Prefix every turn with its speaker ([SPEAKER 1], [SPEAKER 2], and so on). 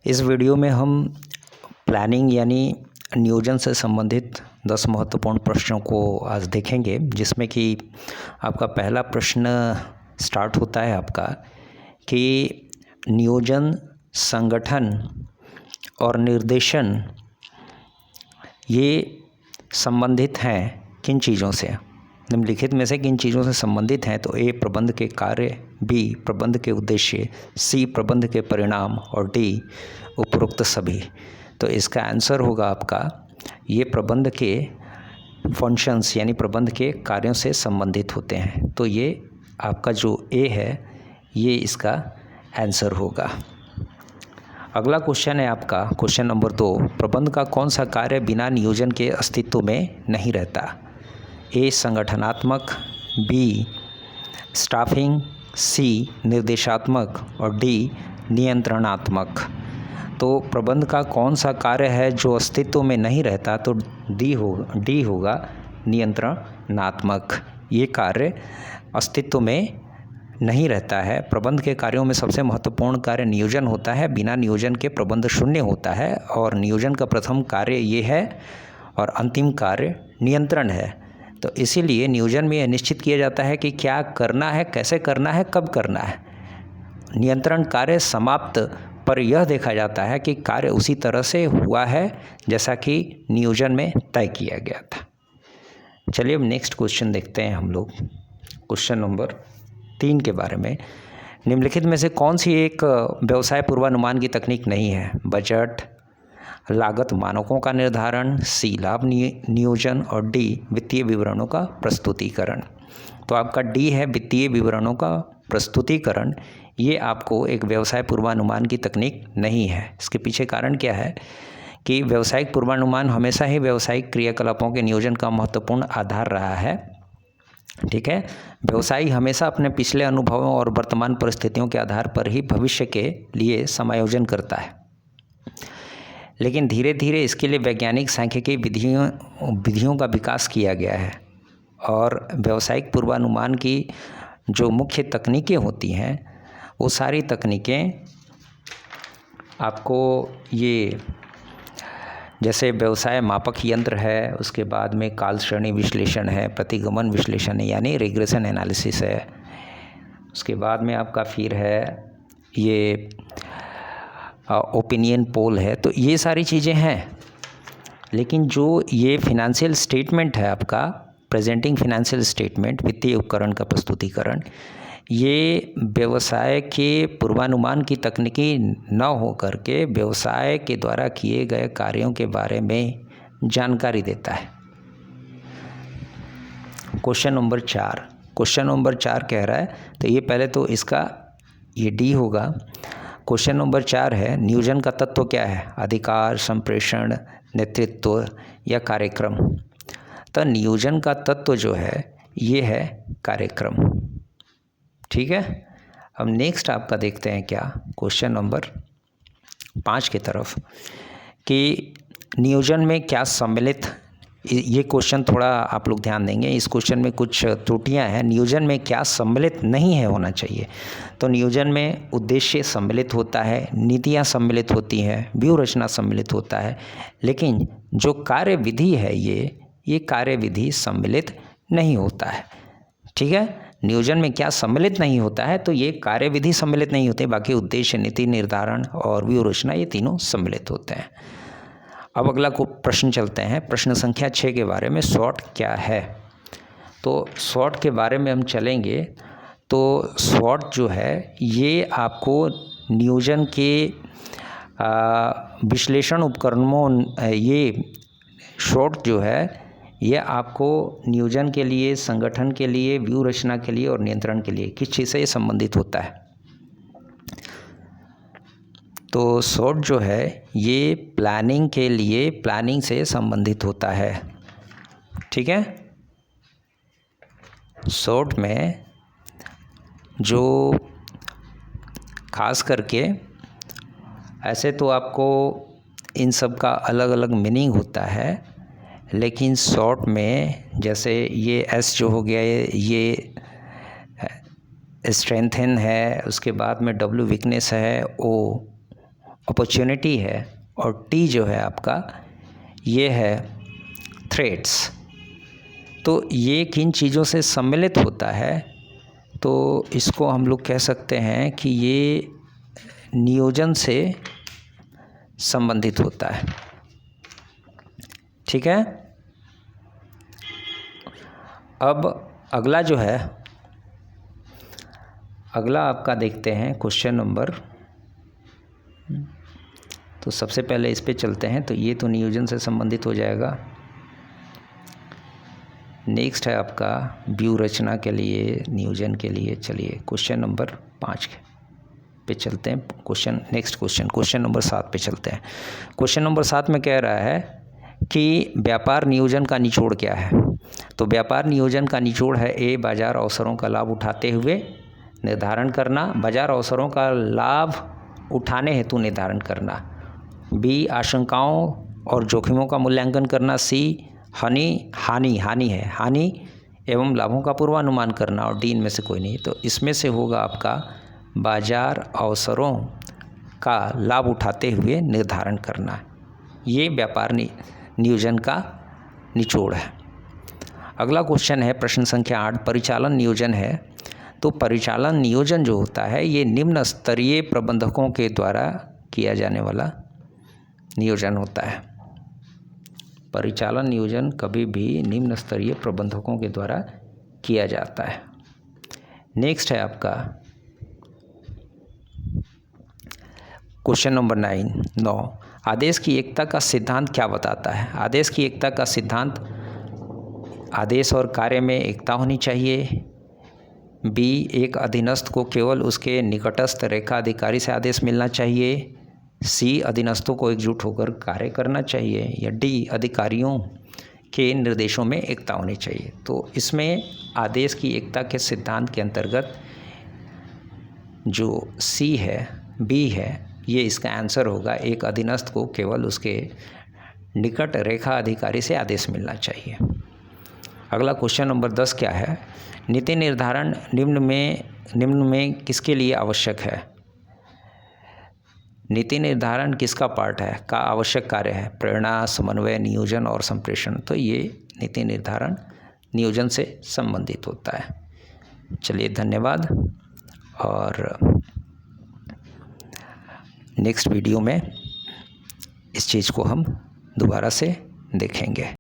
[SPEAKER 1] इस वीडियो में हम प्लानिंग यानी नियोजन से संबंधित 10 महत्वपूर्ण प्रश्नों को आज देखेंगे, जिसमें कि आपका पहला प्रश्न स्टार्ट होता है आपका कि नियोजन, संगठन और निर्देशन ये संबंधित हैं किन चीज़ों से? निम्नलिखित में से किन चीज़ों से संबंधित हैं? तो ए प्रबंध के कार्य, बी प्रबंध के उद्देश्य, सी प्रबंध के परिणाम और डी उपरोक्त सभी। तो इसका आंसर होगा आपका ये प्रबंध के फंक्शंस यानी प्रबंध के कार्यों से संबंधित होते हैं। तो ये आपका जो ए है ये इसका आंसर होगा। अगला क्वेश्चन है आपका क्वेश्चन नंबर 2, प्रबंध का कौन सा कार्य बिना नियोजन के अस्तित्व में नहीं रहता? ए संगठनात्मक, बी स्टाफिंग, सी निर्देशात्मक और डी नियंत्रणात्मक। तो प्रबंध का कौन सा कार्य है जो अस्तित्व में नहीं रहता? तो डी होगा नियंत्रणात्मक। ये कार्य अस्तित्व में नहीं रहता है। प्रबंध के कार्यों में सबसे महत्वपूर्ण कार्य नियोजन होता है। बिना नियोजन के प्रबंध शून्य होता है और नियोजन का प्रथम कार्य ये है और अंतिम कार्य नियंत्रण है। तो इसीलिए नियोजन में यह निश्चित किया जाता है कि क्या करना है, कैसे करना है, कब करना है। नियंत्रण कार्य समाप्त पर यह देखा जाता है कि कार्य उसी तरह से हुआ है जैसा कि नियोजन में तय किया गया था। चलिए अब नेक्स्ट क्वेश्चन देखते हैं हम लोग। क्वेश्चन नंबर 3 के बारे में, निम्नलिखित में से कौन सी एक व्यवसाय पूर्वानुमान की तकनीक नहीं है? बजट, लागत मानकों का निर्धारण, सी लाभ नियोजन और डी वित्तीय विवरणों का प्रस्तुतिकरण। तो आपका डी है वित्तीय विवरणों का प्रस्तुतिकरण। ये आपको एक व्यवसाय पूर्वानुमान की तकनीक नहीं है। इसके पीछे कारण क्या है कि व्यावसायिक पूर्वानुमान हमेशा ही व्यावसायिक क्रियाकलापों के नियोजन का महत्वपूर्ण आधार रहा है। ठीक है, व्यवसायी हमेशा अपने पिछले अनुभवों और वर्तमान परिस्थितियों के आधार पर ही भविष्य के लिए समायोजन करता है। लेकिन धीरे धीरे इसके लिए वैज्ञानिक सांख्यिकी विधियों का विकास किया गया है और व्यावसायिक पूर्वानुमान की जो मुख्य तकनीकें होती हैं वो सारी तकनीकें आपको ये जैसे व्यवसाय मापक यंत्र है, उसके बाद में काल श्रेणी विश्लेषण है, प्रतिगमन विश्लेषण है यानी रिग्रेशन एनालिसिस है, उसके बाद में आपका फिर है ये ओपिनियन पोल है। तो ये सारी चीज़ें हैं। लेकिन जो ये फिनेंशियल स्टेटमेंट है आपका, प्रेजेंटिंग फिनेंशियल स्टेटमेंट, वित्तीय उपकरण का प्रस्तुतिकरण, ये व्यवसाय के पूर्वानुमान की तकनीकी न हो करके व्यवसाय के द्वारा किए गए कार्यों के बारे में जानकारी देता है। क्वेश्चन नंबर 4 कह रहा है, तो ये पहले तो इसका ये डी होगा। क्वेश्चन नंबर 4 है, नियोजन का तत्व क्या है? अधिकार, संप्रेषण, नेतृत्व या कार्यक्रम? तो नियोजन का तत्व जो है ये है कार्यक्रम। ठीक है, अब नेक्स्ट आपका देखते हैं क्या क्वेश्चन नंबर 5 की तरफ कि नियोजन में क्या सम्मिलित, ये क्वेश्चन थोड़ा आप लोग ध्यान देंगे, इस क्वेश्चन में कुछ त्रुटियां हैं। नियोजन में क्या सम्मिलित नहीं है होना चाहिए? तो नियोजन में उद्देश्य सम्मिलित होता है, नीतियां सम्मिलित होती हैं, व्यूह रचना सम्मिलित होता है, लेकिन जो कार्य विधि है ये कार्य विधि सम्मिलित नहीं होता है। ठीक है, नियोजन में क्या सम्मिलित नहीं होता है? तो ये कार्य विधि सम्मिलित नहीं होते, बाकी उद्देश्य, नीति निर्धारण और व्यूह रचना ये तीनों सम्मिलित होते हैं। अब अगला को प्रश्न चलते हैं, प्रश्न संख्या 6 के बारे में, SWOT क्या है? तो SWOT के बारे में हम चलेंगे। तो SWOT जो है ये आपको नियोजन के विश्लेषण उपकरणों, ये SWOT जो है ये आपको नियोजन के लिए, संगठन के लिए, व्यूह रचना के लिए और नियंत्रण के लिए किस चीज़ से ये संबंधित होता है? तो SWOT जो है ये प्लानिंग के लिए, प्लानिंग से संबंधित होता है। ठीक है, SWOT में जो खास करके, ऐसे तो आपको इन सब का अलग अलग मीनिंग होता है, लेकिन SWOT में जैसे ये S जो हो गया ये स्ट्रेंथन है, उसके बाद में W वीकनेस है, O अपॉर्चुनिटी है, और टी जो है आपका ये है थ्रेट्स। तो ये किन चीज़ों से सम्मिलित होता है, तो इसको हम लोग कह सकते हैं कि ये नियोजन से संबंधित होता है। ठीक है। अब अगला जो है, अगला आपका देखते हैं क्वेश्चन नंबर, तो सबसे पहले इस पे चलते हैं। तो ये तो नियोजन से संबंधित हो जाएगा। नेक्स्ट है आपका व्यू रचना के लिए, नियोजन के लिए। चलिए क्वेश्चन नंबर 5 पे चलते हैं। क्वेश्चन नंबर 7 पे चलते हैं। क्वेश्चन नंबर 7 में कह रहा है कि व्यापार नियोजन का निचोड़ क्या है। तो व्यापार नियोजन का निचोड़ है ए, बाजार अवसरों का लाभ उठाते हुए निर्धारण करना, बाजार अवसरों का लाभ उठाने हेतु निर्धारण करना। बी, आशंकाओं और जोखिमों का मूल्यांकन करना। सी, हानि एवं लाभों का पूर्वानुमान करना। और डी, इनमें से कोई नहीं। तो इसमें से होगा आपका बाजार अवसरों का लाभ उठाते हुए निर्धारण करना। ये व्यापार नियोजन का निचोड़ है। अगला क्वेश्चन है प्रश्न संख्या 8, परिचालन नियोजन है। तो परिचालन नियोजन जो होता है ये निम्न स्तरीय प्रबंधकों के द्वारा किया जाने वाला नियोजन होता है। परिचालन नियोजन कभी भी निम्न स्तरीय प्रबंधकों के द्वारा किया जाता है। नेक्स्ट है आपका क्वेश्चन नंबर 9, आदेश की एकता का सिद्धांत क्या बताता है। आदेश की एकता का सिद्धांत, आदेश और कार्य में एकता होनी चाहिए। बी, एक अधीनस्थ को केवल उसके निकटस्थ रेखा अधिकारी से आदेश मिलना चाहिए। सी, अधीनस्थों को एकजुट होकर कार्य करना चाहिए। या डी, अधिकारियों के निर्देशों में एकता होनी चाहिए। तो इसमें आदेश की एकता के सिद्धांत के अंतर्गत जो सी है, बी है, ये इसका आंसर होगा। एक अधीनस्थ को केवल उसके निकट रेखा अधिकारी से आदेश मिलना चाहिए। अगला क्वेश्चन नंबर 10 क्या है, नीति निर्धारण निम्न में किसके लिए आवश्यक है। नीति निर्धारण किसका पार्ट है, का आवश्यक कार्य है। प्रेरणा, समन्वय, नियोजन और संप्रेषण। तो ये नीति निर्धारण नियोजन से संबंधित होता है। चलिए धन्यवाद, और नेक्स्ट वीडियो में इस चीज़ को हम दोबारा से देखेंगे।